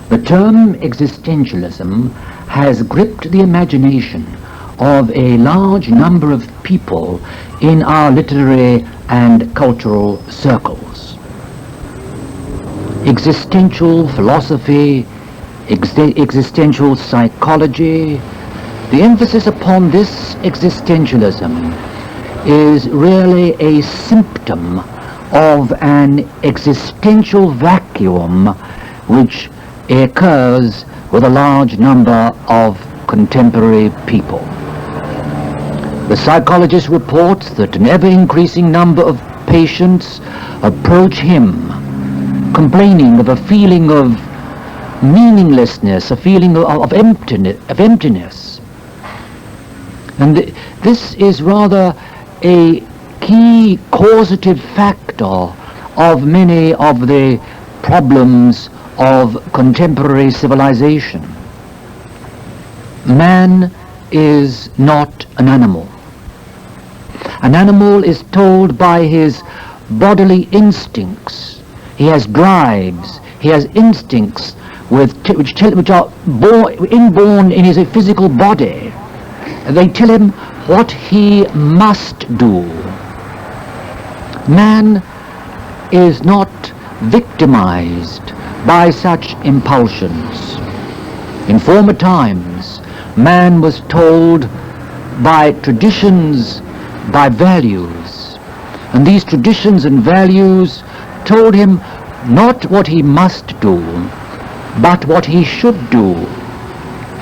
The term existentialism has gripped the imagination of a large number of people in our literary and cultural circles. Existential philosophy, existential psychology, the emphasis upon this existentialism is really a symptom of an existential vacuum which occurs with a large number of contemporary people. The psychologist reports that an ever-increasing number of patients approach him complaining of a feeling of meaninglessness, a feeling of emptiness. And this is rather a key causative factor of many of the problems of contemporary civilization. Man is not an animal. An animal is told by his bodily instincts. He has drives, he has instincts which are inborn in his physical body. They tell him what he must do. Man is not victimized by such impulsions. In former times, man was told by traditions, by values, and these traditions and values told him not what he must do, but what he should do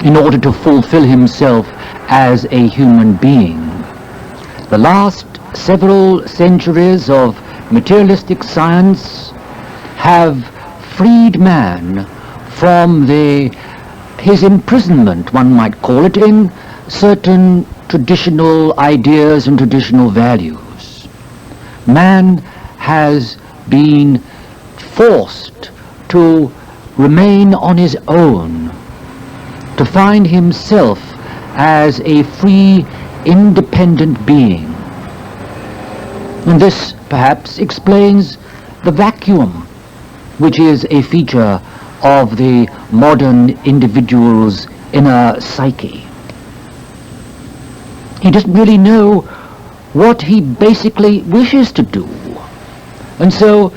in order to fulfill himself as a human being. The last several centuries of materialistic science have freed man from his imprisonment, one might call it, in certain traditional ideas and traditional values. Man has been forced to remain on his own, to find himself as a free, independent being. And this perhaps explains the vacuum which is a feature of the modern individual's inner psyche. He doesn't really know what he basically wishes to do. And so,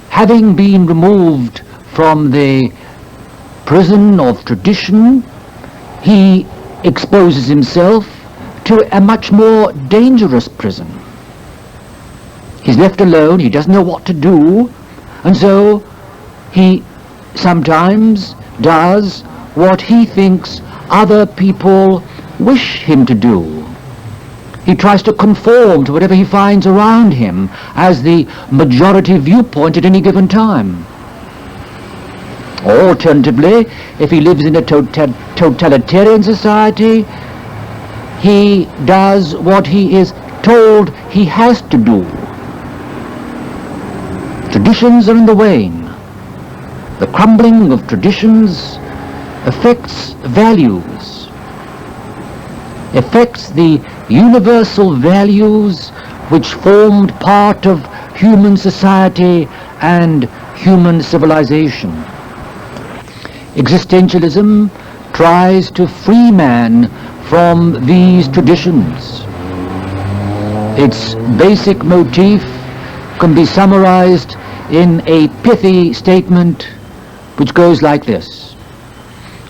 having been removed from the prison of tradition, he exposes himself to a much more dangerous prison. He's left alone, he doesn't know what to do, and so he sometimes does what he thinks other people wish him to do. He tries to conform to whatever he finds around him as the majority viewpoint at any given time. Or alternatively, if he lives in a totalitarian society, he does what he is told he has to do. Traditions are in the wane. The crumbling of traditions affects values, affects the universal values which formed part of human society and human civilization. Existentialism tries to free man from these traditions. Its basic motif can be summarized in a pithy statement which goes like this: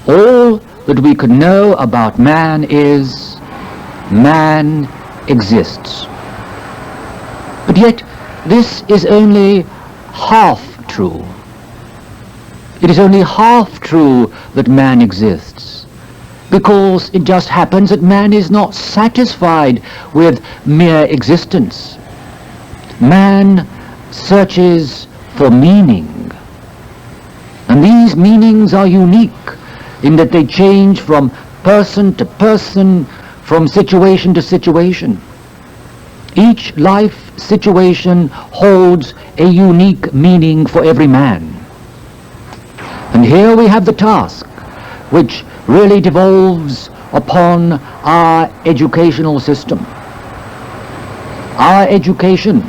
all that we can know about man is man exists. But yet this is only half true. It is only half true that man exists, because it just happens that man is not satisfied with mere existence. Man searches for meaning, and these meanings are unique in that they change from person to person, from situation to situation. Each life situation holds a unique meaning for every man. And here we have the task which really devolves upon our educational system. Our education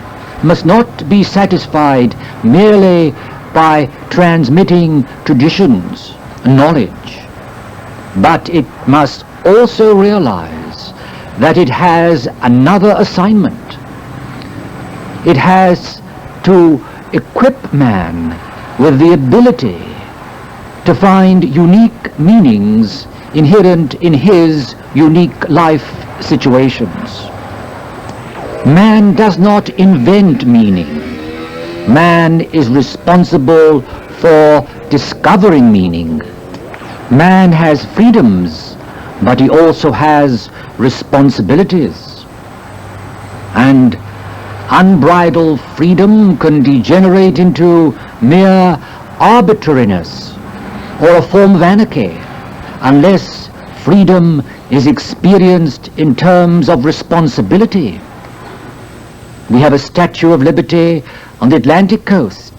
must not be satisfied merely by transmitting traditions and knowledge, but it must also realize that it has another assignment. It has to equip man with the ability to find unique meanings inherent in his unique life situations. Man does not invent meaning. Man is responsible for discovering meaning. Man has freedoms, but he also has responsibilities. And unbridled freedom can degenerate into mere arbitrariness or a form of anarchy unless freedom is experienced in terms of responsibility. We have a Statue of Liberty on the Atlantic coast.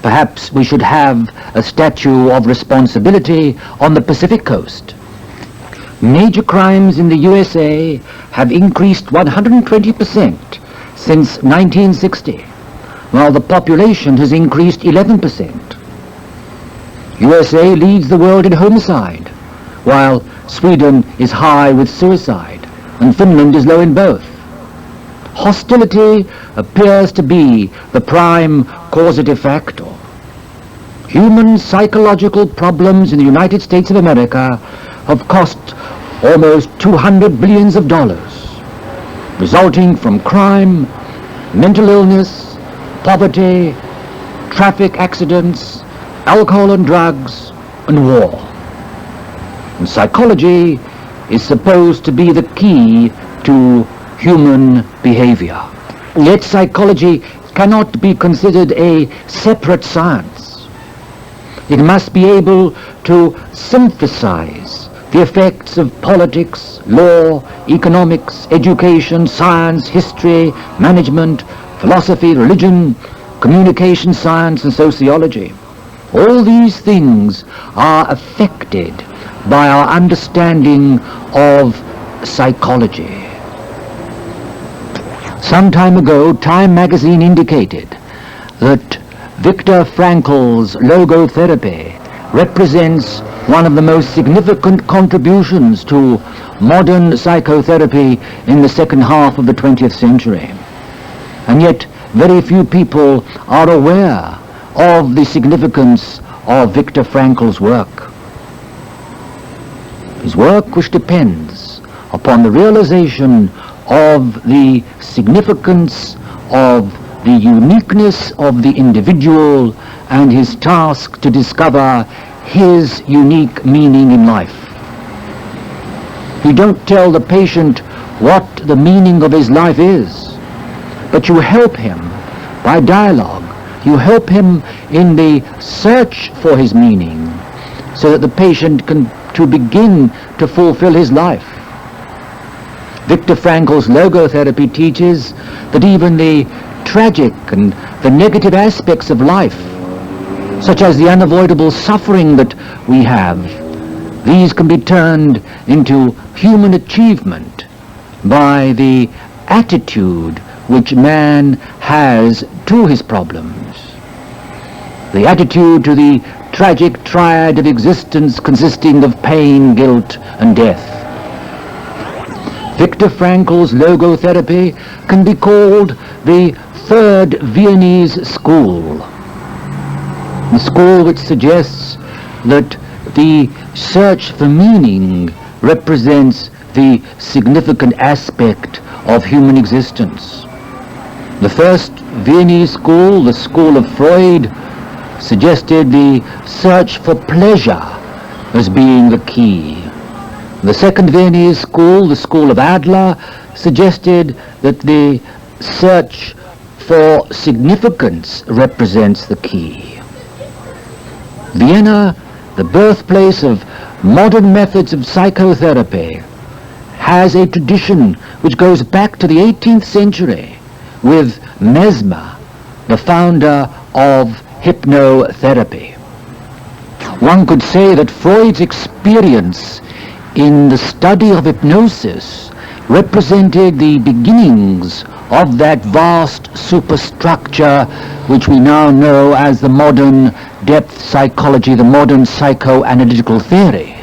Perhaps we should have a statue of responsibility on the Pacific coast. Major crimes in the USA have increased 120% since 1960, while the population has increased 11%. USA leads the world in homicide, while Sweden is high with suicide, and Finland is low in both. Hostility appears to be the prime causative factor. Human psychological problems in the United States of America have cost almost $200 billion, resulting from crime, mental illness, poverty, traffic accidents, alcohol and drugs, and war. And psychology is supposed to be the key to human behavior. Yet psychology cannot be considered a separate science. It must be able to synthesize the effects of politics, law, economics, education, science, history, management, philosophy, religion, communication science, and sociology. All these things are affected by our understanding of psychology. Some time ago, Time magazine indicated that Viktor Frankl's logotherapy represents one of the most significant contributions to modern psychotherapy in the second half of the 20th century. And yet, very few people are aware of the significance of Viktor Frankl's work. His work, which depends upon the realization of the significance of the uniqueness of the individual and his task to discover his unique meaning in life. You don't tell the patient what the meaning of his life is, but you help him by dialogue. You help him in the search for his meaning so that the patient can begin to fulfill his life. Viktor Frankl's logotherapy teaches that even the tragic and the negative aspects of life, such as the unavoidable suffering that we have, these can be turned into human achievement by the attitude which man has to his problems. The attitude to the tragic triad of existence consisting of pain, guilt, and death. Viktor Frankl's logotherapy can be called the Third Viennese School. The school which suggests that the search for meaning represents the significant aspect of human existence. The first Viennese school, the school of Freud, suggested the search for pleasure as being the key. The second Viennese school, the school of Adler, suggested that the search for significance represents the key. Vienna, the birthplace of modern methods of psychotherapy, has a tradition which goes back to the 18th century with Mesmer, the founder of hypnotherapy. One could say that Freud's experience in the study of hypnosis represented the beginnings of that vast superstructure which we now know as the modern depth psychology, the modern psychoanalytical theory.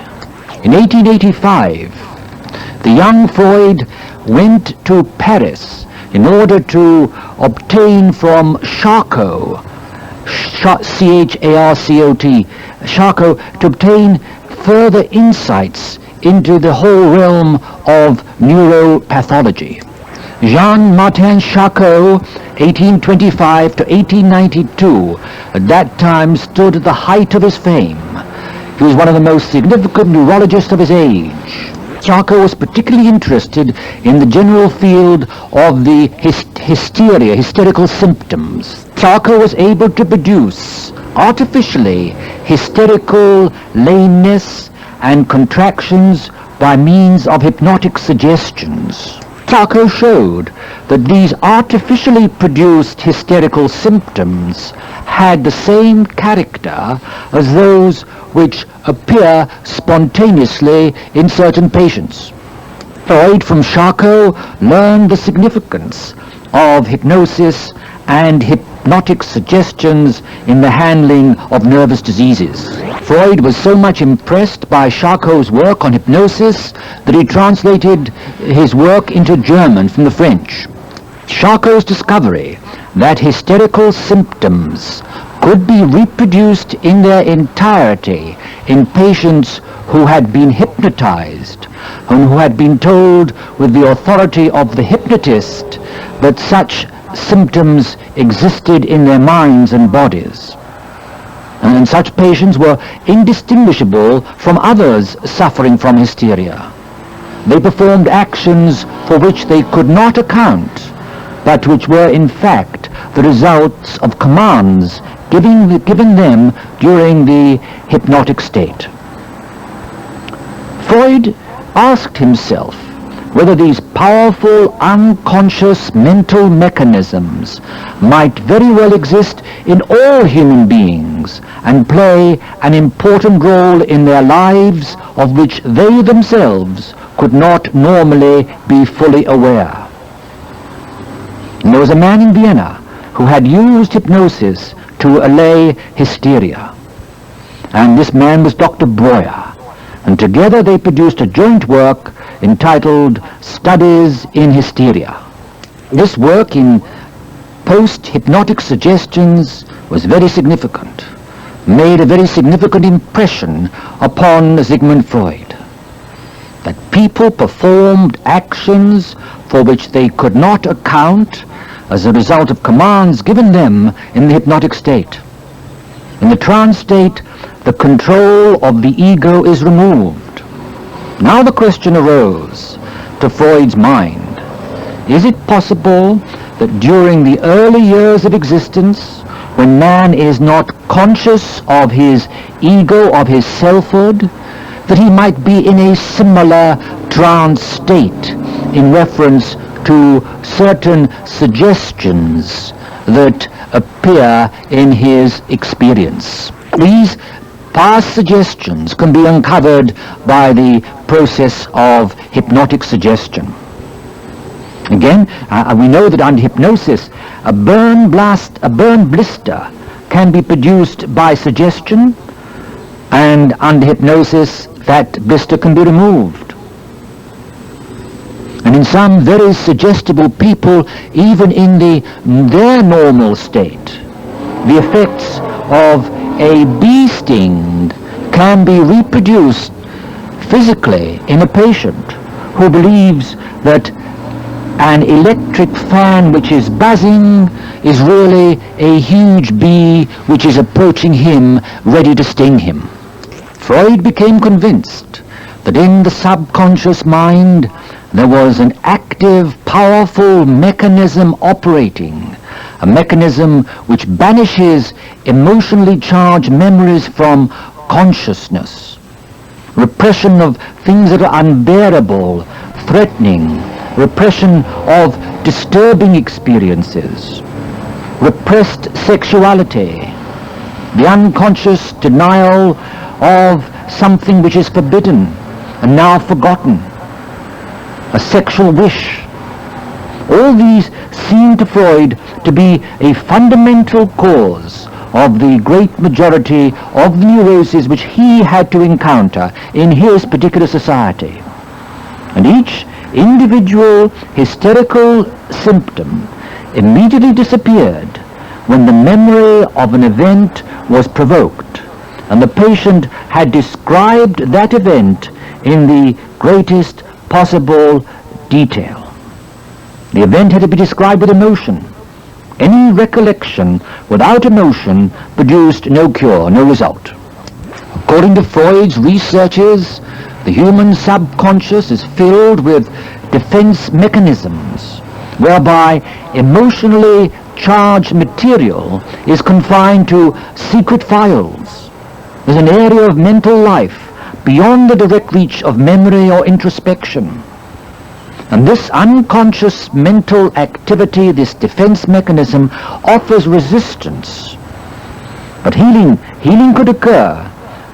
In 1885, the young Freud went to Paris in order to obtain from Charcot, C-H-A-R-C-O-T, Charcot, to obtain further insights into the whole realm of neuropathology. Jean-Martin Charcot, 1825 to 1892, at that time stood at the height of his fame. He was one of the most significant neurologists of his age. Charcot was particularly interested in the general field of the hysteria, hysterical symptoms. Charcot was able to produce artificially hysterical lameness and contractions by means of hypnotic suggestions. Charcot showed that these artificially produced hysterical symptoms had the same character as those which appear spontaneously in certain patients. Freud from Charcot learned the significance of hypnosis and hypnotic suggestions in the handling of nervous diseases. Freud was so much impressed by Charcot's work on hypnosis that he translated his work into German from the French. Charcot's discovery that hysterical symptoms could be reproduced in their entirety in patients who had been hypnotized and who had been told with the authority of the hypnotist that such symptoms existed in their minds and bodies. And such patients were indistinguishable from others suffering from hysteria. They performed actions for which they could not account, but which were in fact the results of commands given them during the hypnotic state. Freud asked himself whether these powerful unconscious mental mechanisms might very well exist in all human beings and play an important role in their lives of which they themselves could not normally be fully aware. And there was a man in Vienna who had used hypnosis to allay hysteria, and this man was Dr. Breuer, and together they produced a joint work entitled Studies in Hysteria. This work in post-hypnotic suggestions was very significant, made a very significant impression upon Sigmund Freud, that people performed actions for which they could not account as a result of commands given them in the hypnotic state. In the trance state, the control of the ego is removed. Now the question arose to Freud's mind, is it possible that during the early years of existence, when man is not conscious of his ego, of his selfhood, that he might be in a similar trance state in reference to certain suggestions that appear in his experience? These past suggestions can be uncovered by the process of hypnotic suggestion. Again, we know that under hypnosis, a burn blister can be produced by suggestion, and under hypnosis, that blister can be removed. And in some very suggestible people, even in their normal state, the effects of a bee sting can be reproduced physically in a patient who believes that an electric fan which is buzzing is really a huge bee which is approaching him, ready to sting him. Freud became convinced that in the subconscious mind there was an active, powerful mechanism operating, a mechanism which banishes emotionally charged memories from consciousness, repression of things that are unbearable, threatening, repression of disturbing experiences, repressed sexuality, the unconscious denial of something which is forbidden and now forgotten, a sexual wish, All these seem to Freud to be a fundamental cause of the great majority of the neuroses which he had to encounter in his particular society. And each individual hysterical symptom immediately disappeared when the memory of an event was provoked and the patient had described that event in the greatest possible detail. The event had to be described with emotion. Any recollection without emotion produced no cure, no result. According to Freud's researches, the human subconscious is filled with defense mechanisms whereby emotionally charged material is confined to secret files. There's an area of mental life beyond the direct reach of memory or introspection. And this unconscious mental activity, this defense mechanism, offers resistance. But healing could occur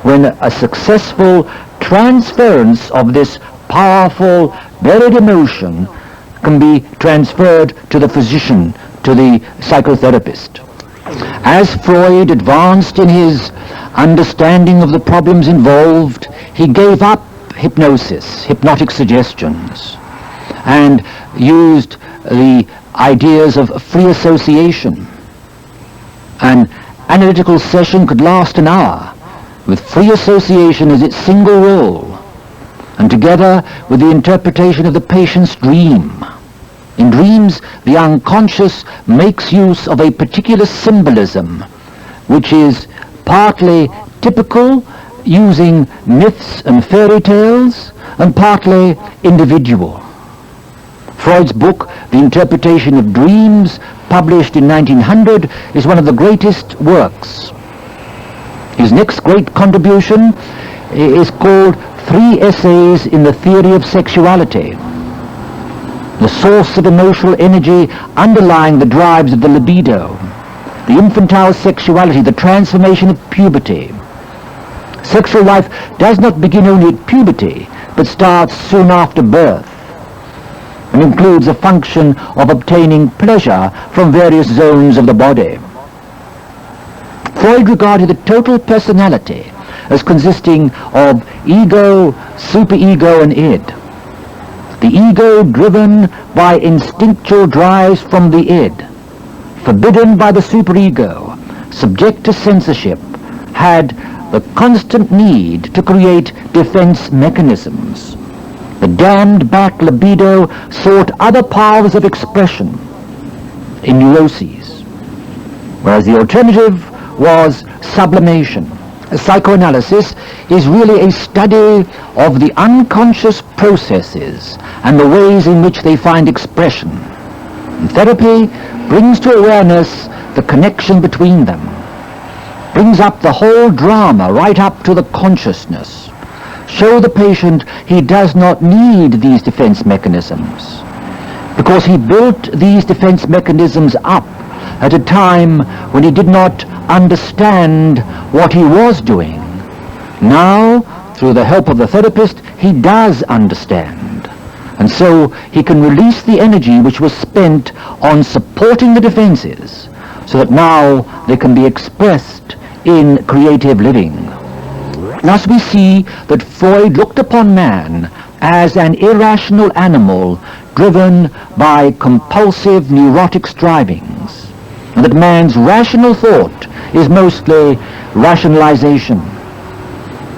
when a successful transference of this powerful buried emotion can be transferred to the physician, to the psychotherapist. As Freud advanced in his understanding of the problems involved, he gave up hypnosis, hypnotic suggestions, and used the ideas of free association. An analytical session could last an hour, with free association as its single role, and together with the interpretation of the patient's dream. In dreams, the unconscious makes use of a particular symbolism, which is partly typical, using myths and fairy tales, and partly individual. Freud's book, The Interpretation of Dreams, published in 1900, is one of the greatest works. His next great contribution is called 3 Essays in the Theory of Sexuality. The source of emotional energy underlying the drives of the libido, the infantile sexuality, the transformation of puberty. Sexual life does not begin only at puberty, but starts soon after birth, and includes a function of obtaining pleasure from various zones of the body. Freud regarded the total personality as consisting of ego, superego, and id. The ego, driven by instinctual drives from the id, forbidden by the superego, subject to censorship, had the constant need to create defense mechanisms. The dammed back libido sought other paths of expression in neuroses, whereas the alternative was sublimation. Psychoanalysis is really a study of the unconscious processes and the ways in which they find expression. And therapy brings to awareness the connection between them, brings up the whole drama right up to the consciousness. Show the patient he does not need these defense mechanisms, because he built these defense mechanisms up at a time when he did not understand what he was doing. Now, through the help of the therapist, he does understand. And so he can release the energy which was spent on supporting the defenses, so that now they can be expressed in creative living. Thus we see that Freud looked upon man as an irrational animal driven by compulsive neurotic strivings, and that man's rational thought is mostly rationalization,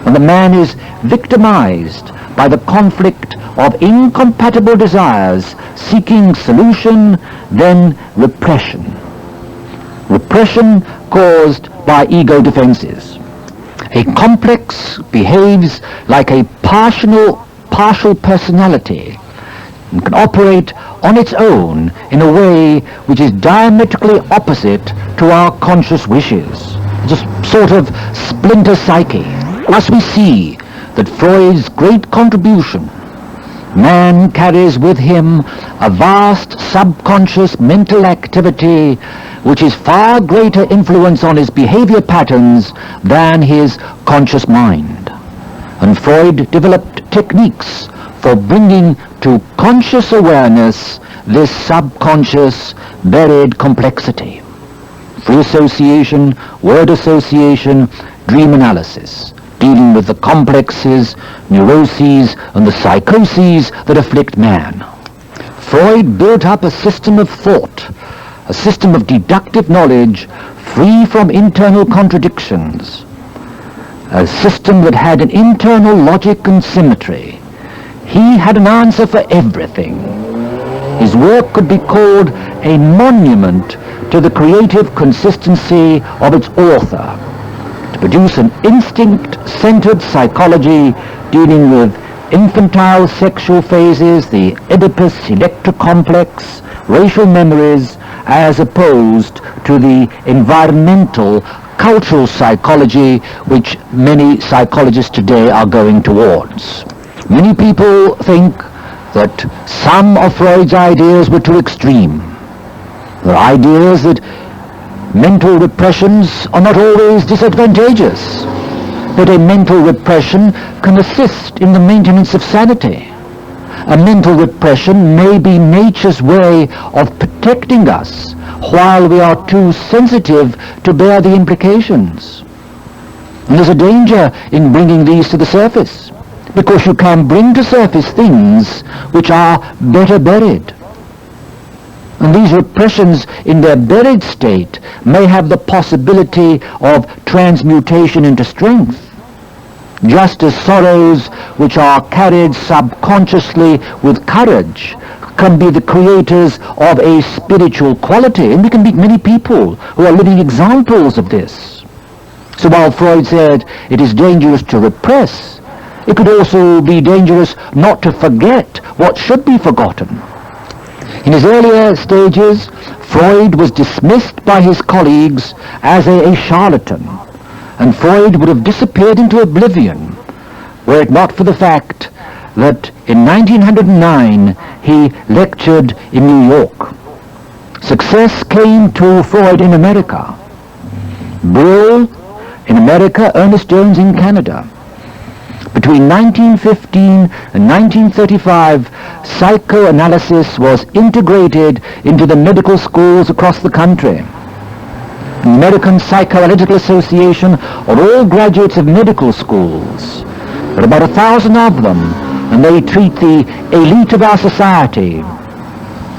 and the man is victimized by the conflict of incompatible desires, seeking solution, then repression. Repression caused by ego defenses. A complex behaves like a partial personality and can operate on its own in a way which is diametrically opposite to our conscious wishes. It's a sort of splinter psyche. Thus we see that Freud's great contribution, man carries with him a vast subconscious mental activity which is far greater influence on his behavior patterns than his conscious mind. And Freud developed techniques for bringing to conscious awareness this subconscious buried complexity. Free association, word association, dream analysis, dealing with the complexes, neuroses, and the psychoses that afflict man. Freud built up a system of thought, a system of deductive knowledge free from internal contradictions, a system that had an internal logic and symmetry. He had an answer for everything. His work could be called a monument to the creative consistency of its author, to produce an instinct-centered psychology dealing with infantile sexual phases, the Oedipus-Electra complex, racial memories, as opposed to the environmental, cultural psychology which many psychologists today are going towards. Many people think that some of Freud's ideas were too extreme. There are ideas that mental repressions are not always disadvantageous, that a mental repression can assist in the maintenance of sanity. A mental repression may be nature's way of protecting us while we are too sensitive to bear the implications. And there's a danger in bringing these to the surface, because you can bring to surface things which are better buried. And these repressions in their buried state may have the possibility of transmutation into strength, just as sorrows which are carried subconsciously with courage can be the creators of a spiritual quality. And we can meet many people who are living examples of this. So while Freud said it is dangerous to repress, it could also be dangerous not to forget what should be forgotten. In his earlier stages, Freud was dismissed by his colleagues as a charlatan, and Freud would have disappeared into oblivion were it not for the fact that in 1909 he lectured in New York. Success came to Freud in America. Brill in America, Ernest Jones in Canada. Between 1915 and 1935, psychoanalysis was integrated into the medical schools across the country. The American Psychoanalytical Association are all graduates of medical schools. There are about 1,000 of them, and they treat the elite of our society.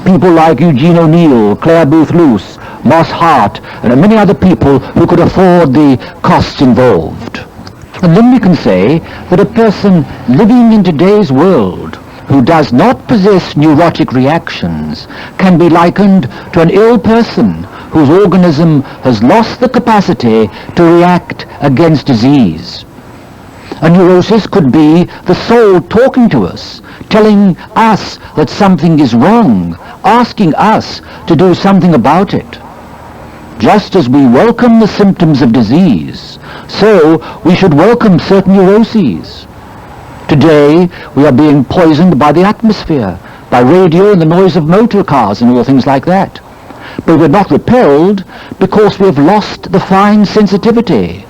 People like Eugene O'Neill, Claire Booth Luce, Moss Hart, and many other people who could afford the costs involved. And then we can say that a person living in today's world who does not possess neurotic reactions can be likened to an ill person whose organism has lost the capacity to react against disease. A neurosis could be the soul talking to us, telling us that something is wrong, asking us to do something about it. Just as we welcome the symptoms of disease, so we should welcome certain neuroses. Today, we are being poisoned by the atmosphere, by radio and the noise of motor cars and all things like that. But we're not repelled because we have lost the fine sensitivity.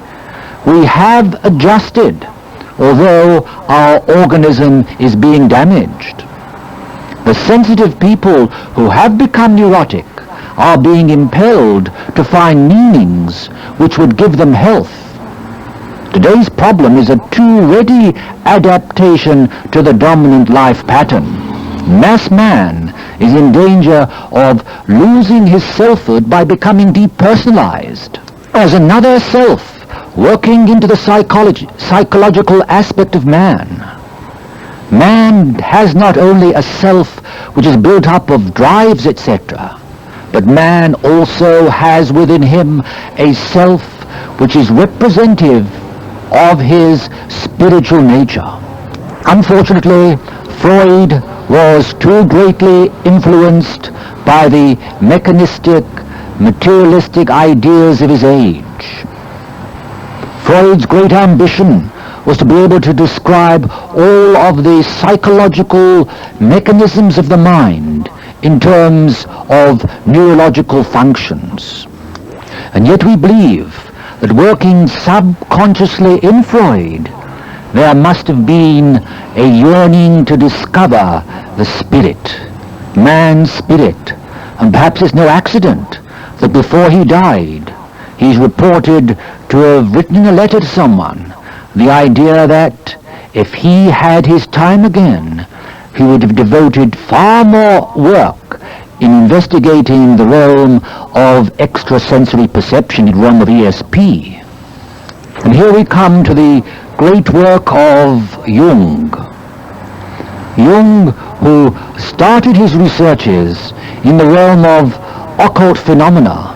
We have adjusted, although our organism is being damaged. The sensitive people who have become neurotic are being impelled to find meanings which would give them health. Today's problem is a too ready adaptation to the dominant life pattern. Mass man is in danger of losing his selfhood by becoming depersonalized, as another self working into the psychological aspect of man. Man has not only a self which is built up of drives, etc., but man also has within him a self which is representative of his spiritual nature. Unfortunately, Freud was too greatly influenced by the mechanistic, materialistic ideas of his age. Freud's great ambition was to be able to describe all of the psychological mechanisms of the mind in terms of neurological functions. And yet we believe that working subconsciously in Freud, there must have been a yearning to discover the spirit, man's spirit, and perhaps it's no accident that before he died, he's reported to have written in a letter to someone the idea that if he had his time again, he would have devoted far more work in investigating the realm of extrasensory perception, in the realm of ESP. And here we come to the great work of Jung. Jung, who started his researches in the realm of occult phenomena,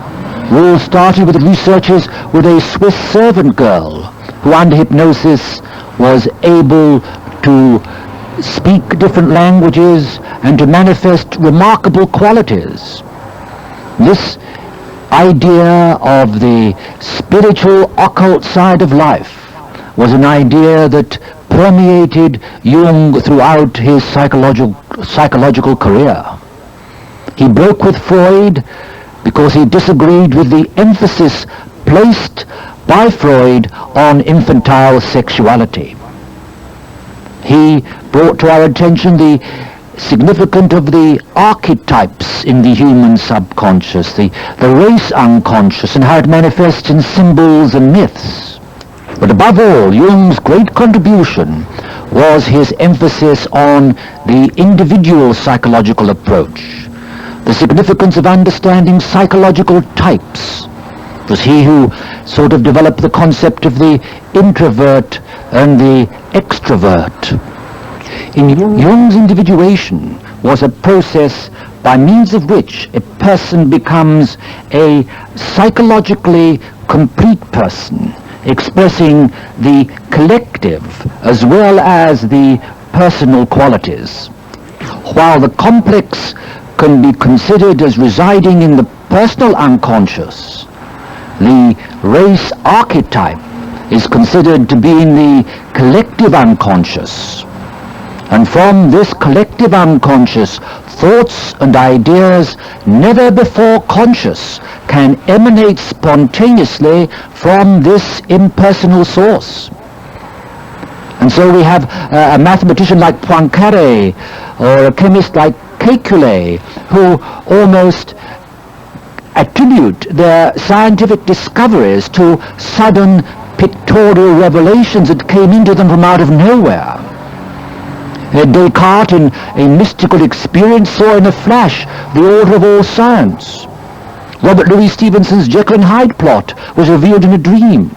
who started with researches with a Swiss servant girl who under hypnosis was able to speak different languages and to manifest remarkable qualities. This idea of the spiritual occult side of life was an idea that permeated Jung throughout his psychological career. He broke with Freud because he disagreed with the emphasis placed by Freud on infantile sexuality. He brought to our attention the significance of the archetypes in the human subconscious, the race unconscious, and how it manifests in symbols and myths. But above all, Jung's great contribution was his emphasis on the individual psychological approach, the significance of understanding psychological types. It was he who sort of developed the concept of the introvert and the extrovert. In Jung's individuation was a process by means of which a person becomes a psychologically complete person, expressing the collective as well as the personal qualities. While the complex can be considered as residing in the personal unconscious, the race archetype is considered to be in the collective unconscious. And from this collective unconscious, thoughts and ideas never before conscious can emanate spontaneously from this impersonal source. And so we have a mathematician like Poincaré or a chemist like Kekulé who almost attribute their scientific discoveries to sudden pictorial revelations that came into them from out of nowhere. Descartes, in a mystical experience, saw in a flash the order of all science. Robert Louis Stevenson's Jekyll and Hyde plot was revealed in a dream.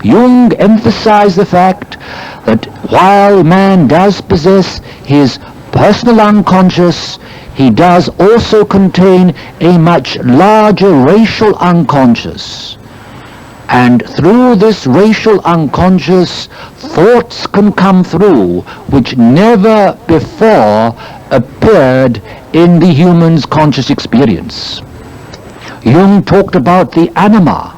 Jung emphasized the fact that while man does possess his personal unconscious, he does also contain a much larger racial unconscious. And through this racial unconscious, thoughts can come through which never before appeared in the human's conscious experience. Jung talked about the anima,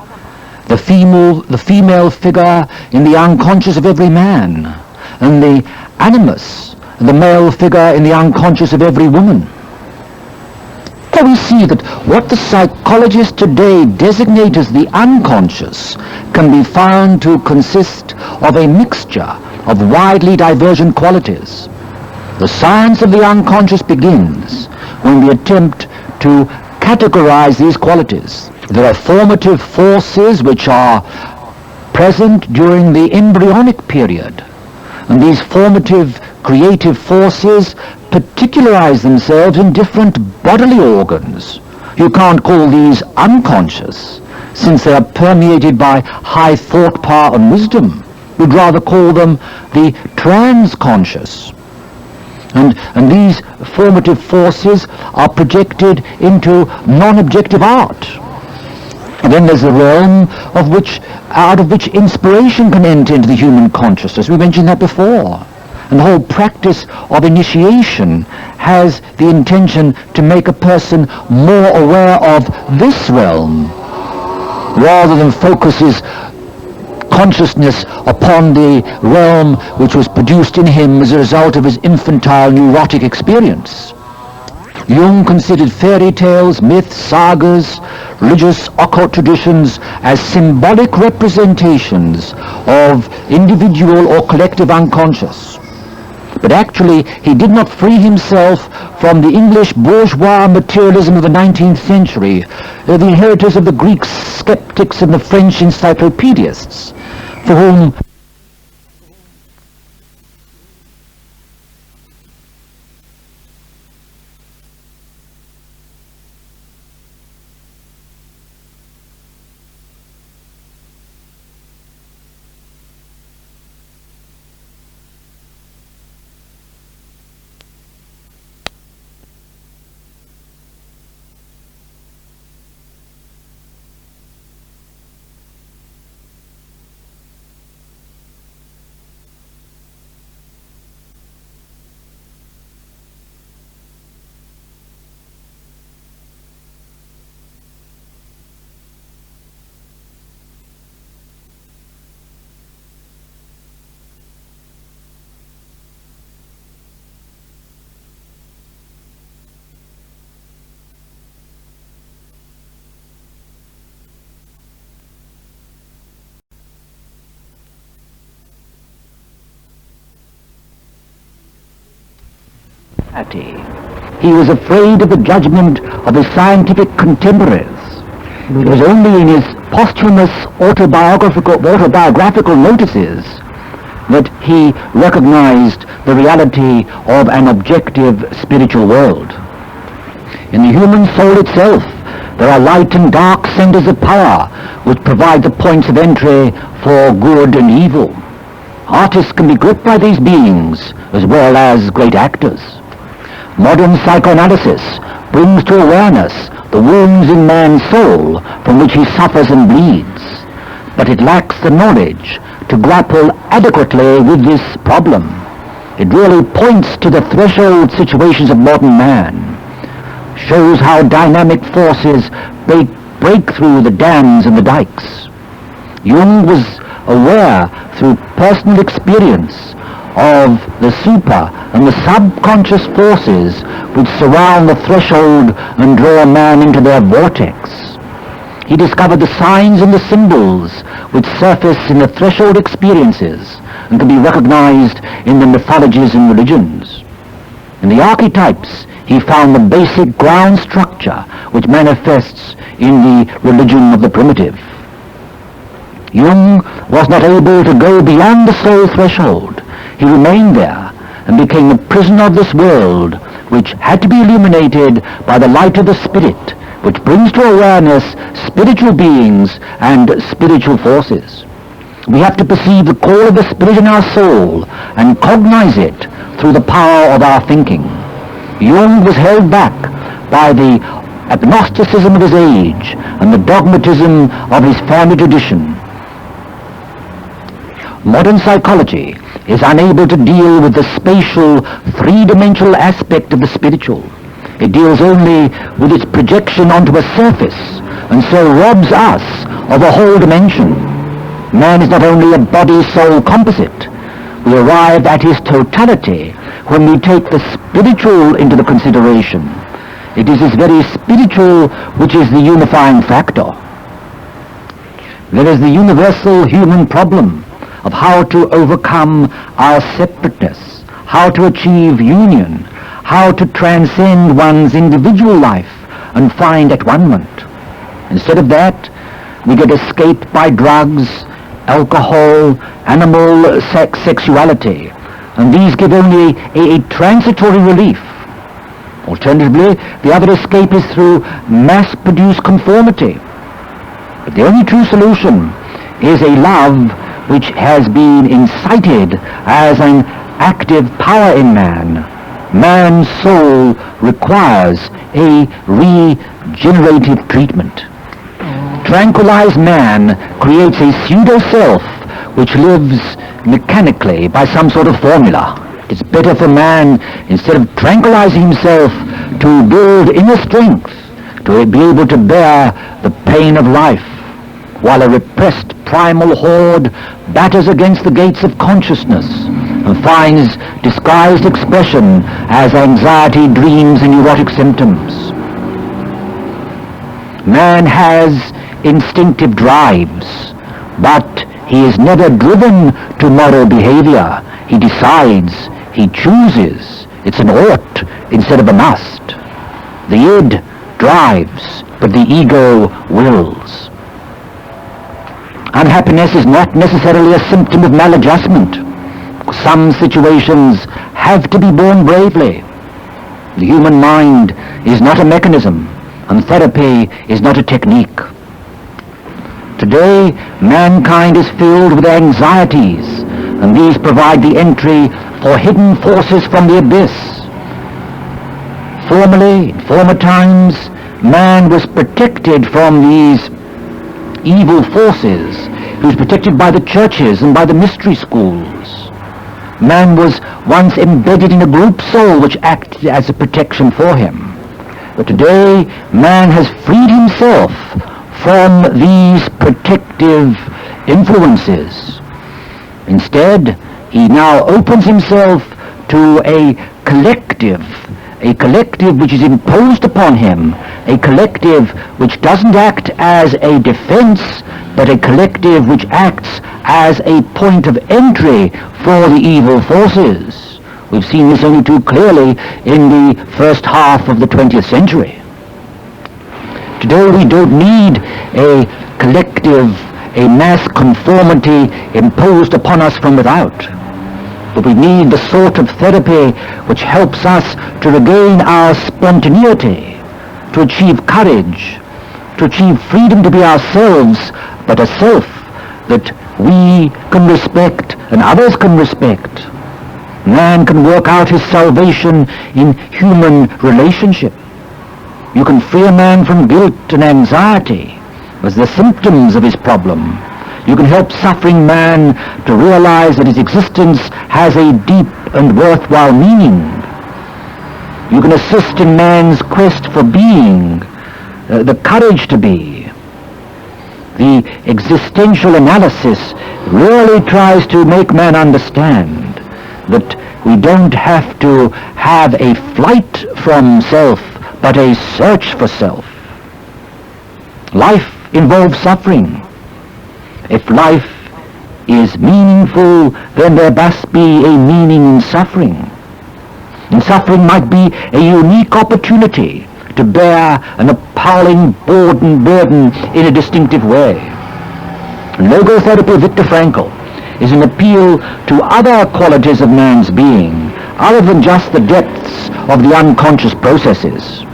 the female figure in the unconscious of every man, and the animus, the male figure in the unconscious of every woman. So we see that what the psychologists today designate as the unconscious can be found to consist of a mixture of widely divergent qualities. The science of the unconscious begins when we attempt to categorize these qualities. There are formative forces which are present during the embryonic period, and these formative creative forces particularize themselves in different bodily organs. You can't call these unconscious, since they are permeated by high thought power and wisdom. We'd rather call them the transconscious. And these formative forces are projected into non-objective art. And then there's the realm out of which inspiration can enter into the human consciousness. We mentioned that before. And the whole practice of initiation has the intention to make a person more aware of this realm, rather than focus his consciousness upon the realm which was produced in him as a result of his infantile neurotic experience. Jung considered fairy tales, myths, sagas, religious occult traditions as symbolic representations of individual or collective unconscious. But actually, he did not free himself from the English bourgeois materialism of the 19th century, the inheritors of the Greek skeptics and the French encyclopedists, for whom he was afraid of the judgment of his scientific contemporaries. It was only in his posthumous autobiographical notices that he recognized the reality of an objective spiritual world. In the human soul itself, there are light and dark centers of power which provide the points of entry for good and evil. Artists can be gripped by these beings as well as great actors. Modern psychoanalysis brings to awareness the wounds in man's soul from which he suffers and bleeds, but it lacks the knowledge to grapple adequately with this problem. It really points to the threshold situations of modern man, shows how dynamic forces break through the dams and the dikes. Jung was aware through personal experience of the super and the subconscious forces which surround the threshold and draw man into their vortex. He discovered the signs and the symbols which surface in the threshold experiences and can be recognized in the mythologies and religions. In the archetypes, he found the basic ground structure which manifests in the religion of the primitive. Jung was not able to go beyond the soul threshold. He remained there and became a prisoner of this world, which had to be illuminated by the light of the Spirit, which brings to awareness spiritual beings and spiritual forces. We have to perceive the call of the Spirit in our soul and cognize it through the power of our thinking. Jung was held back by the agnosticism of his age and the dogmatism of his family tradition. Modern psychology is unable to deal with the spatial, three-dimensional aspect of the spiritual. It deals only with its projection onto a surface, and so robs us of a whole dimension. Man is not only a body-soul composite. We arrive at his totality when we take the spiritual into the consideration. It is this very spiritual which is the unifying factor. There is the universal human problem of how to overcome our separateness, how to achieve union, how to transcend one's individual life and find at-one-ment. Instead of that, we get escaped by drugs, alcohol, animal sexuality, and these give only a transitory relief. Alternatively, the other escape is through mass-produced conformity. But the only true solution is a love which has been incited as an active power in man. Man's soul requires a regenerative treatment. Tranquilized man creates a pseudo-self which lives mechanically by some sort of formula. It's better for man, instead of tranquilizing himself, to build inner strength, to be able to bear the pain of life, while a repressed primal horde batters against the gates of consciousness and finds disguised expression as anxiety, dreams, and neurotic symptoms. Man has instinctive drives, but he is never driven to moral behavior. He decides he chooses. It's an ought instead of a must. The id drives, but the ego wills. Unhappiness is not necessarily a symptom of maladjustment. Some situations have to be borne bravely. The human mind is not a mechanism, and therapy is not a technique. Today, mankind is filled with anxieties, and these provide the entry for hidden forces from the abyss. Formerly, in former times, man was protected from these evil forces. He was protected by the churches and by the mystery schools. Man was once embedded in a group soul which acted as a protection for him. But today, man has freed himself from these protective influences. Instead, he now opens himself to a collective which is imposed upon him, a collective which doesn't act as a defense, but a collective which acts as a point of entry for the evil forces. We've seen this only too clearly in the first half of the 20th century. Today we don't need a collective, a mass conformity imposed upon us from without. But we need the sort of therapy which helps us to regain our spontaneity, to achieve courage, to achieve freedom to be ourselves, but a self that we can respect and others can respect. Man can work out his salvation in human relationship. You can free a man from guilt and anxiety as the symptoms of his problem. You can help suffering man to realize that his existence has a deep and worthwhile meaning. You can assist in man's quest for being, the courage to be. The existential analysis really tries to make man understand that we don't have to have a flight from self, but a search for self. Life involves suffering. If life is meaningful, then there must be a meaning in suffering. And suffering might be a unique opportunity to bear an appalling burden in a distinctive way. Logotherapy of Viktor Frankl is an appeal to other qualities of man's being, other than just the depths of the unconscious processes.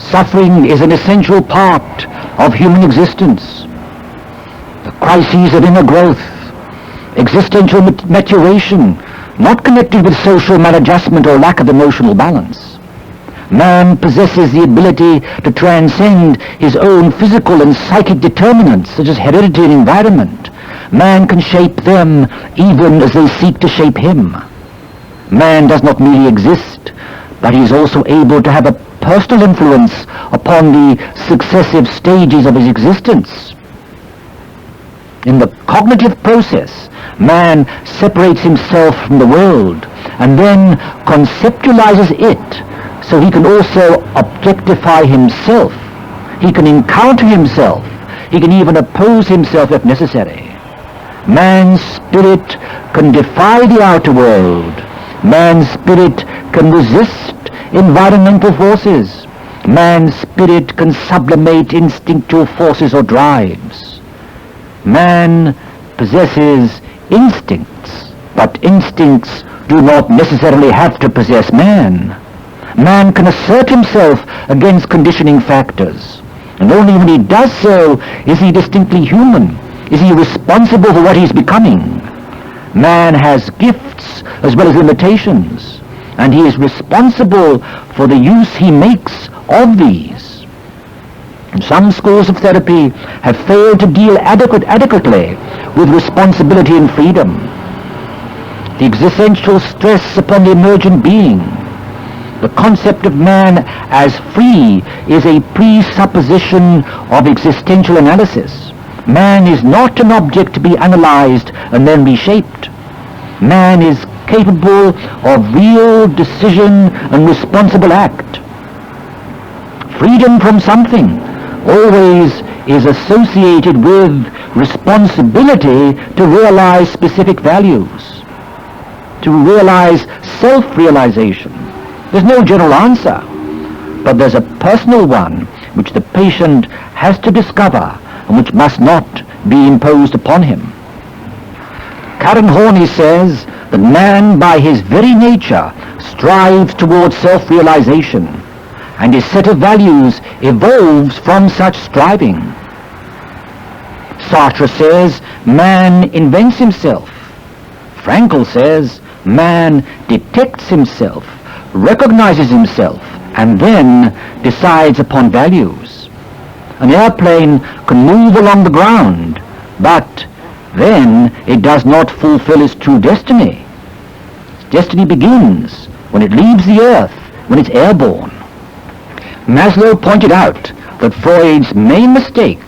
Suffering is an essential part of human existence. The crises of inner growth, existential maturation, not connected with social maladjustment or lack of emotional balance. Man possesses the ability to transcend his own physical and psychic determinants, such as heredity and environment. Man can shape them even as they seek to shape him. Man does not merely exist, but he is also able to have a personal influence upon the successive stages of his existence. In the cognitive process, man separates himself from the world and then conceptualizes it, so he can also objectify himself. He can encounter himself. He can even oppose himself if necessary. Man's spirit can defy the outer world. Man's spirit can resist environmental forces. Man's spirit can sublimate instinctual forces or drives. Man possesses instincts, but instincts do not necessarily have to possess man. Man can assert himself against conditioning factors, and only when he does so is he distinctly human, is he responsible for what he's becoming. Man has gifts as well as limitations, and he is responsible for the use he makes of these. Some schools of therapy have failed to deal adequately with responsibility and freedom. The existential stress upon the emergent being, the concept of man as free, is a presupposition of existential analysis. Man is not an object to be analyzed and then reshaped. Man is capable of real decision and responsible act. Freedom from something always is associated with responsibility to realize specific values. to realize self-realization? There's no general answer, but there's a personal one which the patient has to discover and which must not be imposed upon him. Karen Horney says that man by his very nature strives towards self-realization, and his set of values evolves from such striving. Sartre says man invents himself. Frankl says man detects himself, recognizes himself, and then decides upon values. An airplane can move along the ground, but then it does not fulfill its true destiny. Its destiny begins when it leaves the earth, when it's airborne. Maslow pointed out that Freud's main mistake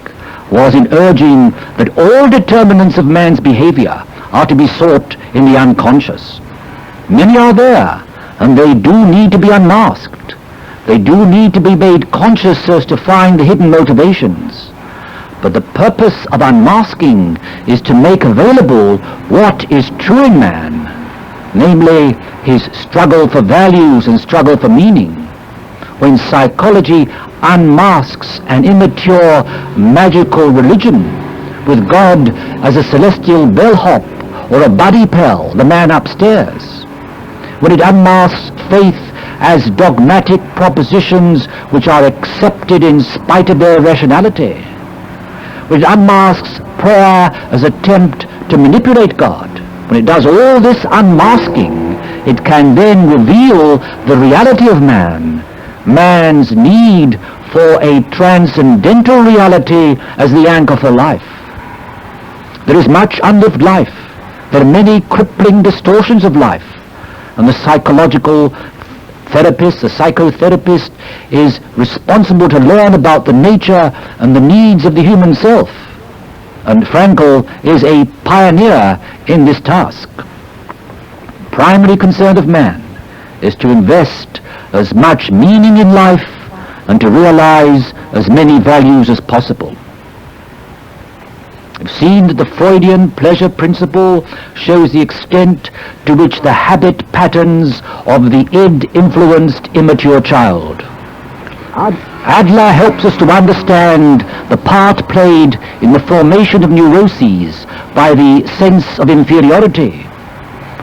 was in urging that all determinants of man's behavior are to be sought in the unconscious. Many are there, and they do need to be unmasked. They do need to be made conscious so as to find the hidden motivations. But the purpose of unmasking is to make available what is true in man, namely his struggle for values and struggle for meaning. When psychology unmasks an immature magical religion with God as a celestial bellhop or a buddy pal, the man upstairs, when it unmasks faith as dogmatic propositions which are accepted in spite of their rationality, when it unmasks prayer as attempt to manipulate God, when it does all this unmasking, it can then reveal the reality of man, man's need for a transcendental reality as the anchor for life. There is much unlived life. There are many crippling distortions of life. And the psychological therapist, the psychotherapist, is responsible to learn about the nature and the needs of the human self. And Frankl is a pioneer in this task. Primary concern of man is to invest as much meaning in life and to realize as many values as possible. I've seen that the Freudian pleasure principle shows the extent to which the habit patterns of the id-influenced immature child. Adler helps us to understand the part played in the formation of neuroses by the sense of inferiority.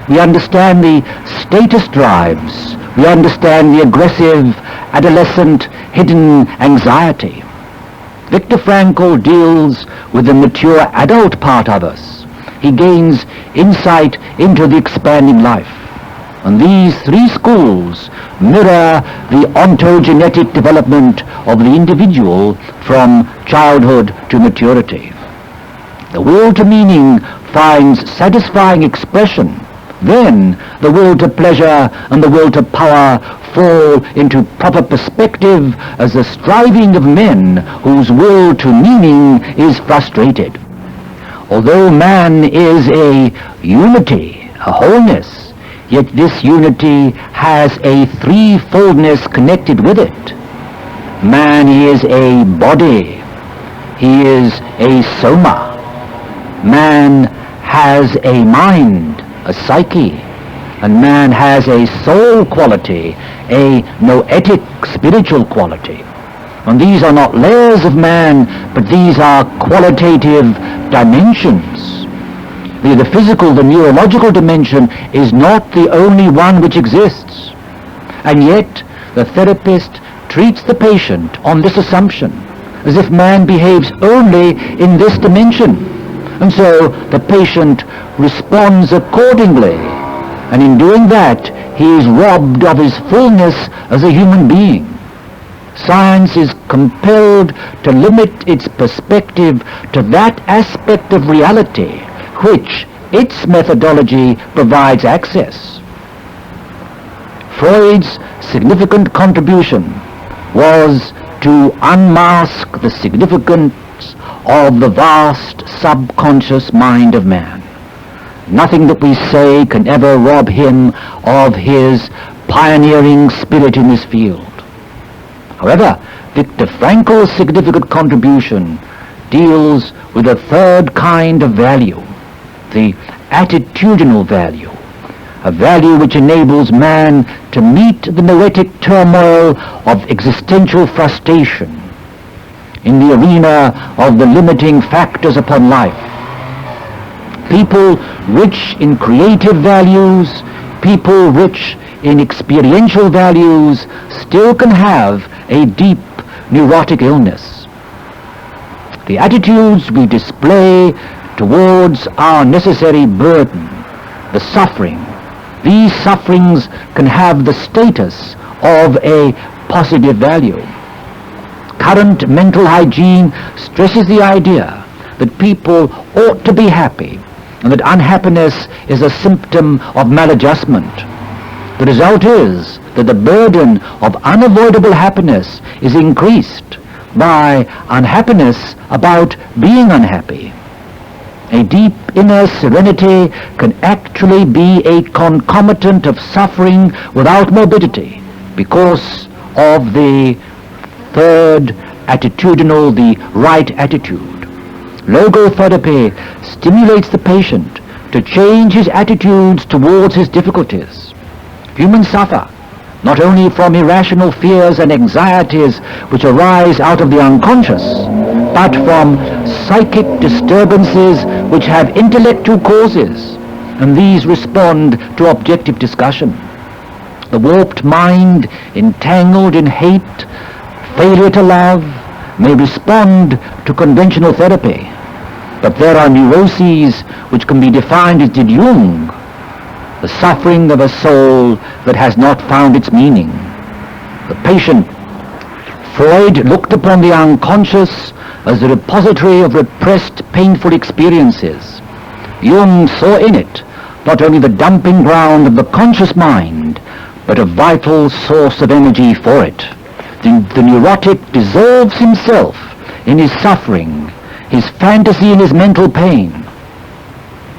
We understand the status drives. We understand the aggressive, adolescent, hidden anxiety. Viktor Frankl deals with the mature adult part of us. He gains insight into the expanding life. And these three schools mirror the ontogenetic development of the individual from childhood to maturity. The will to meaning finds satisfying expression. Then the will to pleasure and the will to power fall into proper perspective as the striving of men whose will to meaning is frustrated. Although man is a unity, a wholeness, yet this unity has a threefoldness connected with it. Man is a body. He is a soma. Man has a mind, a psyche, and man has a soul quality, a noetic spiritual quality. And these are not layers of man, but these are qualitative dimensions. The physical, the neurological dimension is not the only one which exists. And yet the therapist treats the patient on this assumption, as if man behaves only in this dimension. And so the patient responds accordingly, and in doing that he is robbed of his fullness as a human being. Science is compelled to limit its perspective to that aspect of reality which its methodology provides access. Freud's significant contribution was to unmask the significance of the vast subconscious mind of man. Nothing that we say can ever rob him of his pioneering spirit in this field. However, Viktor Frankl's significant contribution deals with a third kind of value, the attitudinal value, a value which enables man to meet the noetic turmoil of existential frustration in the arena of the limiting factors upon life. People rich in creative values, people rich in experiential values, still can have a deep neurotic illness. The attitudes we display towards our necessary burden, the suffering, these sufferings can have the status of a positive value. Current mental hygiene stresses the idea that people ought to be happy and that unhappiness is a symptom of maladjustment. The result is that the burden of unavoidable happiness is increased by unhappiness about being unhappy. A deep inner serenity can actually be a concomitant of suffering without morbidity because of the third attitudinal, the right attitude. Logotherapy stimulates the patient to change his attitudes towards his difficulties. Humans suffer not only from irrational fears and anxieties which arise out of the unconscious, but from psychic disturbances which have intellectual causes, and these respond to objective discussion. The warped mind, entangled in hate, failure to love, may respond to conventional therapy, but there are neuroses which can be defined as did Jung, the suffering of a soul that has not found its meaning. The patient, Freud looked upon the unconscious as the repository of repressed painful experiences. Jung saw in it not only the dumping ground of the conscious mind, but a vital source of energy for it. The neurotic dissolves himself in his suffering, his fantasy and his mental pain,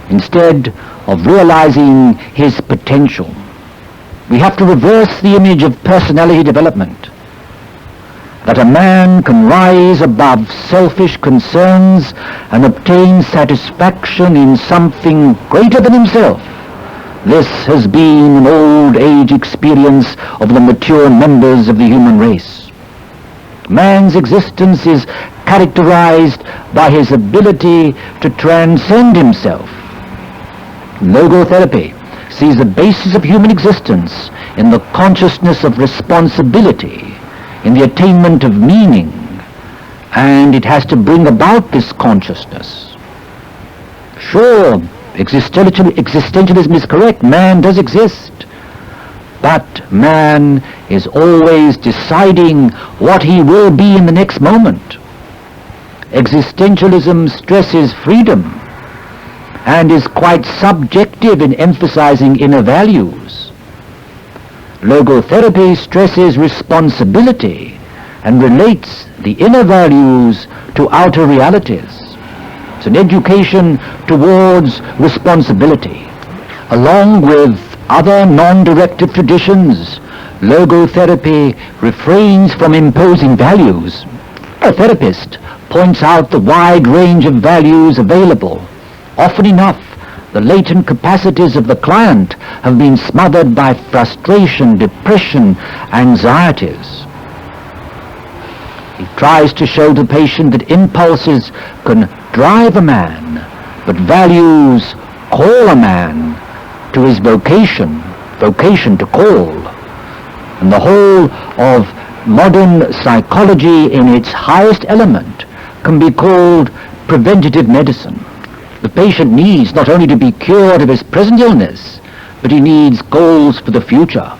instead of realizing his potential. We have to reverse the image of personality development, that a man can rise above selfish concerns and obtain satisfaction in something greater than himself. This has been an old age experience of the mature members of the human race. Man's existence is characterized by his ability to transcend himself. Logotherapy sees the basis of human existence in the consciousness of responsibility, in the attainment of meaning, and it has to bring about this consciousness. Sure, existentialism is correct, man does exist, but man is always deciding what he will be in the next moment. Existentialism stresses freedom and is quite subjective in emphasizing inner values. Logotherapy stresses responsibility and relates the inner values to outer realities. It's an education towards responsibility. Along with other non-directive traditions, logotherapy refrains from imposing values. A therapist points out the wide range of values available. Often enough, the latent capacities of the client have been smothered by frustration, depression, anxieties. He tries to show the patient that impulses can drive a man, but values call a man to his vocation to call. And the whole of modern psychology in its highest element can be called preventative medicine. The patient needs not only to be cured of his present illness, but he needs goals for the future.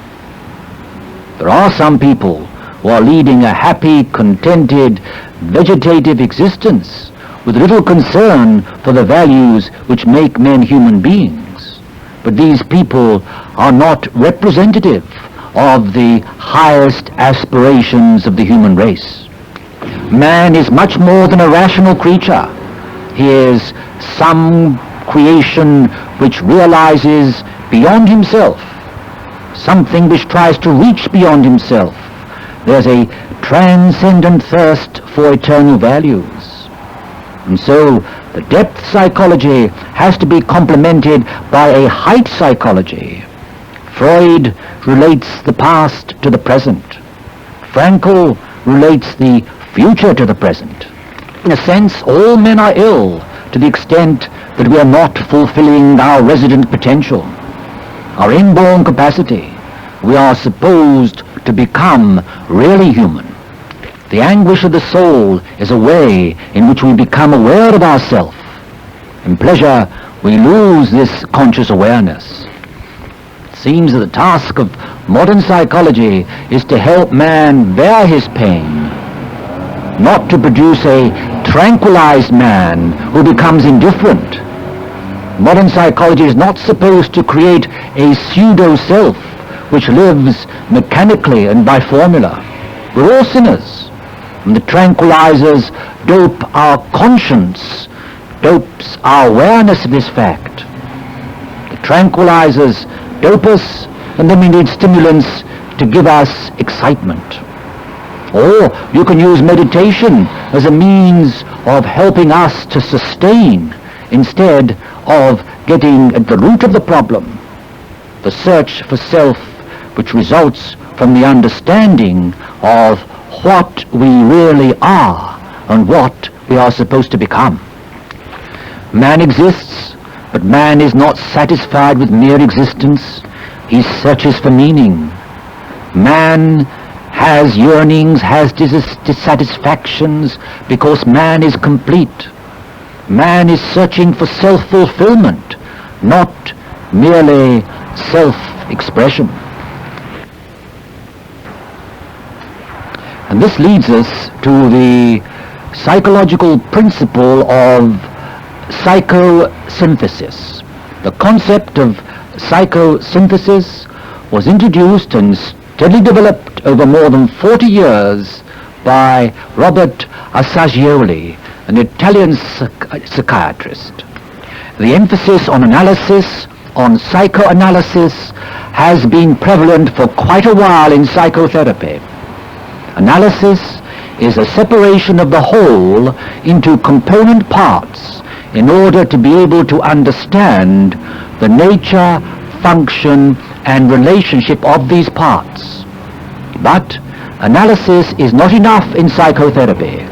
There are some people who are leading a happy, contented, vegetative existence with little concern for the values which make men human beings. But these people are not representative of the highest aspirations of the human race. Man is much more than a rational creature. He is some creation which realizes beyond himself, something which tries to reach beyond himself. There's a transcendent thirst for eternal values. And so the depth psychology has to be complemented by a height psychology, Freud relates the past to the present. Frankl relates the future to the present. In a sense, all men are ill to the extent that we are not fulfilling our resident potential, our inborn capacity. We are supposed to become really human. The anguish of the soul is a way in which we become aware of ourselves. In pleasure, we lose this conscious awareness. It seems that the task of modern psychology is to help man bear his pain, not to produce a tranquilized man who becomes indifferent. Modern psychology is not supposed to create a pseudo-self which lives mechanically and by formula. We're all sinners, and the tranquilizers dope our conscience, dopes our awareness of this fact. The tranquilizers dope us, and then we need stimulants to give us excitement. Or you can use meditation as a means of helping us to sustain instead of getting at the root of the problem, the search for self which results from the understanding of what we really are and what we are supposed to become. Man exists, but man is not satisfied with mere existence. He searches for meaning. Man has yearnings, has dissatisfactions, because man is complete. Man is searching for self-fulfillment, not merely self-expression. And this leads us to the psychological principle of psychosynthesis. The concept of psychosynthesis was introduced and steadily developed over more than 40 years by Robert Assagioli, an Italian psychiatrist. The emphasis on analysis, on psychoanalysis, has been prevalent for quite a while in psychotherapy. Analysis is a separation of the whole into component parts in order to be able to understand the nature, function, and relationship of these parts. But analysis is not enough in psychotherapy.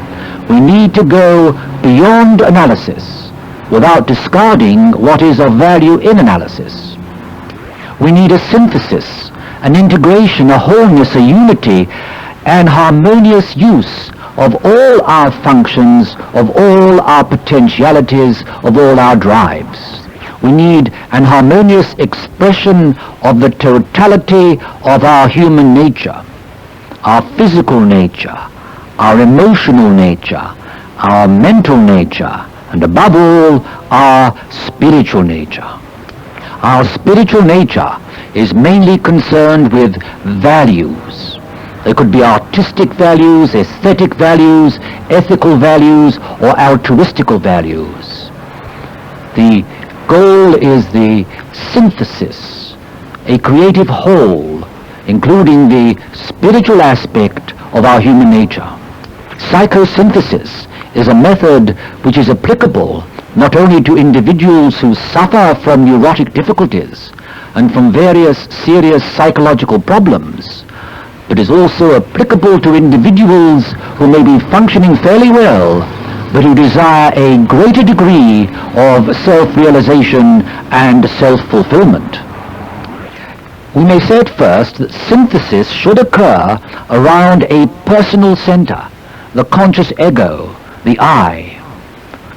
We need to go beyond analysis without discarding what is of value in analysis. We need a synthesis, an integration, a wholeness, a unity, and harmonious use of all our functions, of all our potentialities, of all our drives. We need an harmonious expression of the totality of our human nature, our physical nature, our emotional nature, our mental nature, and above all, our spiritual nature. Our spiritual nature is mainly concerned with values. There could be artistic values, aesthetic values, ethical values, or altruistical values. The goal is the synthesis, a creative whole, including the spiritual aspect of our human nature. Psychosynthesis is a method which is applicable not only to individuals who suffer from neurotic difficulties and from various serious psychological problems, but is also applicable to individuals who may be functioning fairly well, but who desire a greater degree of self-realization and self-fulfillment. We may say at first that synthesis should occur around a personal center, the conscious ego, the I,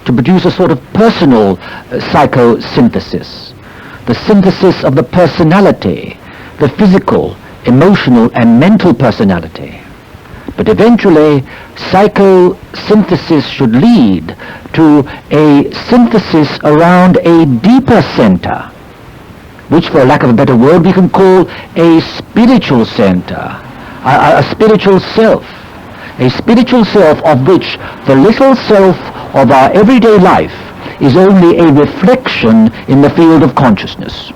to produce a sort of personal psychosynthesis, the synthesis of the personality, the physical, emotional, and mental personality. But eventually, psychosynthesis should lead to a synthesis around a deeper center, which, for lack of a better word, we can call a spiritual center, a spiritual self. A spiritual self of which the little self of our everyday life is only a reflection in the field of consciousness.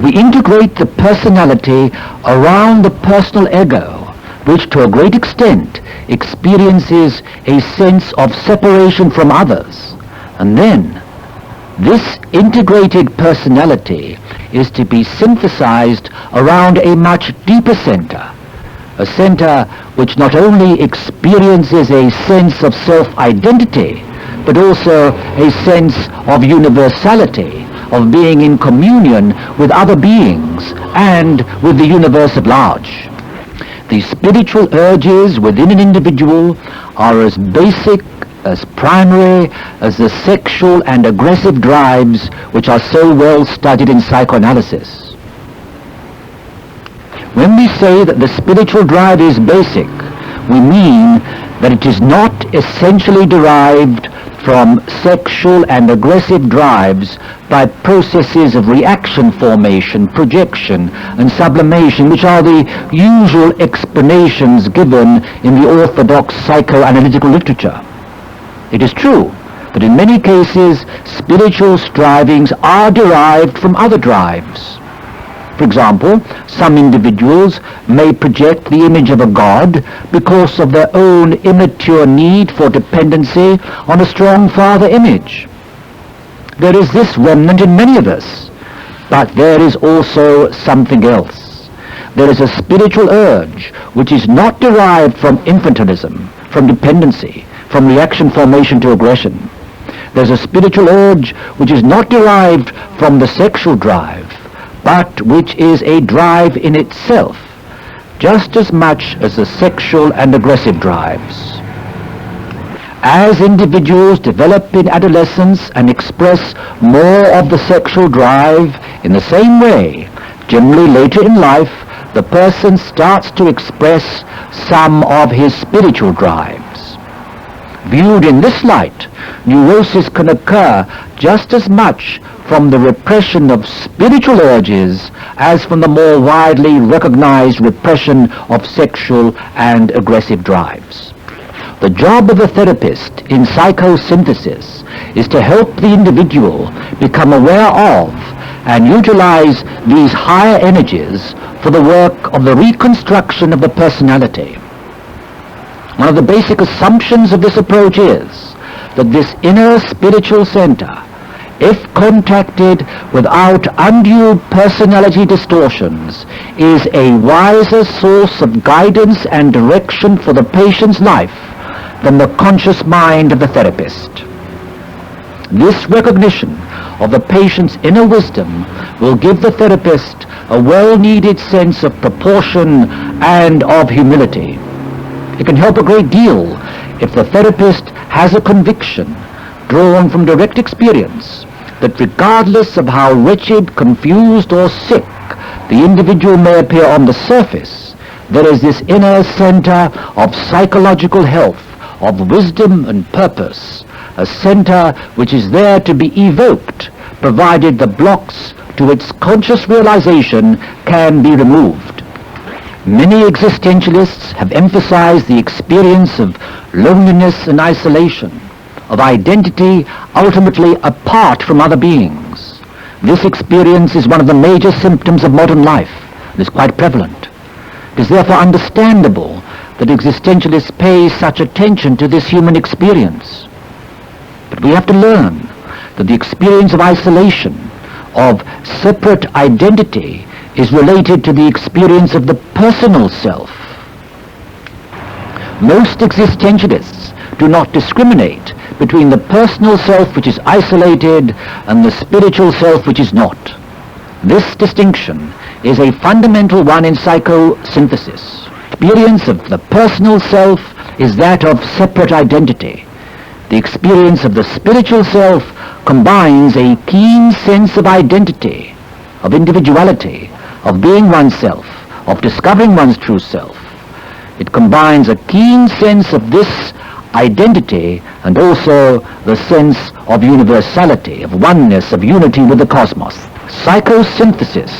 We integrate the personality around the personal ego, which to a great extent experiences a sense of separation from others. And then This integrated personality is to be synthesized around a much deeper center, a center which not only experiences a sense of self-identity, but also a sense of universality, of being in communion with other beings and with the universe at large. The spiritual urges within an individual are as basic, as primary as the sexual and aggressive drives which are so well studied in psychoanalysis. When we say that the spiritual drive is basic, we mean that it is not essentially derived from sexual and aggressive drives by processes of reaction formation, projection, and sublimation, which are the usual explanations given in the orthodox psychoanalytical literature. It is true that in many cases spiritual strivings are derived from other drives. For example, some individuals may project the image of a god because of their own immature need for dependency on a strong father image. There is this remnant in many of us, but there is also something else. There is a spiritual urge which is not derived from infantilism, from dependency, from reaction formation to aggression. There's a spiritual urge which is not derived from the sexual drive, but which is a drive in itself, just as much as the sexual and aggressive drives. As individuals develop in adolescence and express more of the sexual drive, in the same way, generally later in life, the person starts to express some of his spiritual drives. Viewed in this light, neurosis can occur just as much from the repression of spiritual urges as from the more widely recognized repression of sexual and aggressive drives. The job of a therapist in psychosynthesis is to help the individual become aware of and utilize these higher energies for the work of the reconstruction of the personality. One of the basic assumptions of this approach is that this inner spiritual center, if contacted without undue personality distortions, is a wiser source of guidance and direction for the patient's life than the conscious mind of the therapist. This recognition of the patient's inner wisdom will give the therapist a well-needed sense of proportion and of humility. It can help a great deal if the therapist has a conviction drawn from direct experience that regardless of how wretched, confused, or sick the individual may appear on the surface, there is this inner center of psychological health, of wisdom and purpose, a center which is there to be evoked, provided the blocks to its conscious realization can be removed. Many existentialists have emphasized the experience of loneliness and isolation, of identity ultimately apart from other beings. This experience is one of the major symptoms of modern life and is quite prevalent. It is therefore understandable that existentialists pay such attention to this human experience. But we have to learn that the experience of isolation, of separate identity, is related to the experience of the personal self. Most existentialists do not discriminate between the personal self which is isolated and the spiritual self which is not. This distinction is a fundamental one in psychosynthesis. Experience of the personal self is that of separate identity. The experience of the spiritual self combines a keen sense of identity, of individuality, of being oneself, of discovering one's true self. It combines a keen sense of this identity and also the sense of universality, of oneness, of unity with the cosmos. Psychosynthesis,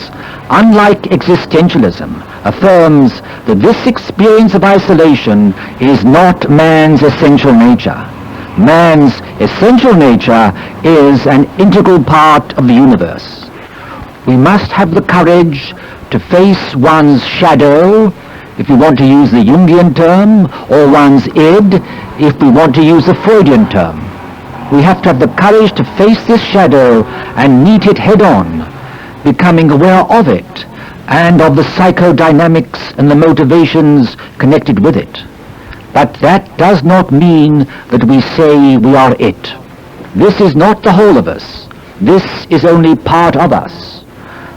unlike existentialism, affirms that this experience of isolation is not man's essential nature. Man's essential nature is an integral part of the universe. We must have the courage to face one's shadow, if we want to use the Jungian term, or one's id, if we want to use the Freudian term. We have to have the courage to face this shadow and meet it head-on, becoming aware of it and of the psychodynamics and the motivations connected with it. But that does not mean that we say we are it. This is not the whole of us. This is only part of us.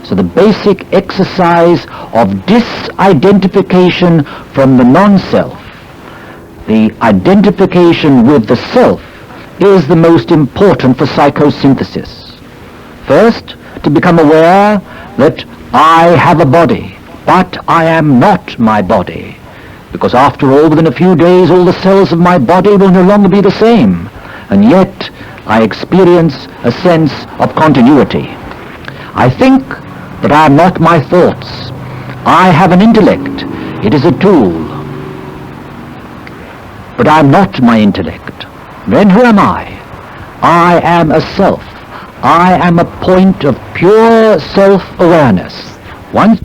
So the basic exercise of disidentification from the non-self, the identification with the self, is the most important for psychosynthesis. First, to become aware that I have a body, but I am not my body. Because after all, within a few days, all the cells of my body will no longer be the same. And yet, I experience a sense of continuity. I think that I am not my thoughts. I have an intellect. It is a tool. But I am not my intellect. Then who am I? I am a self. I am a point of pure self-awareness. Once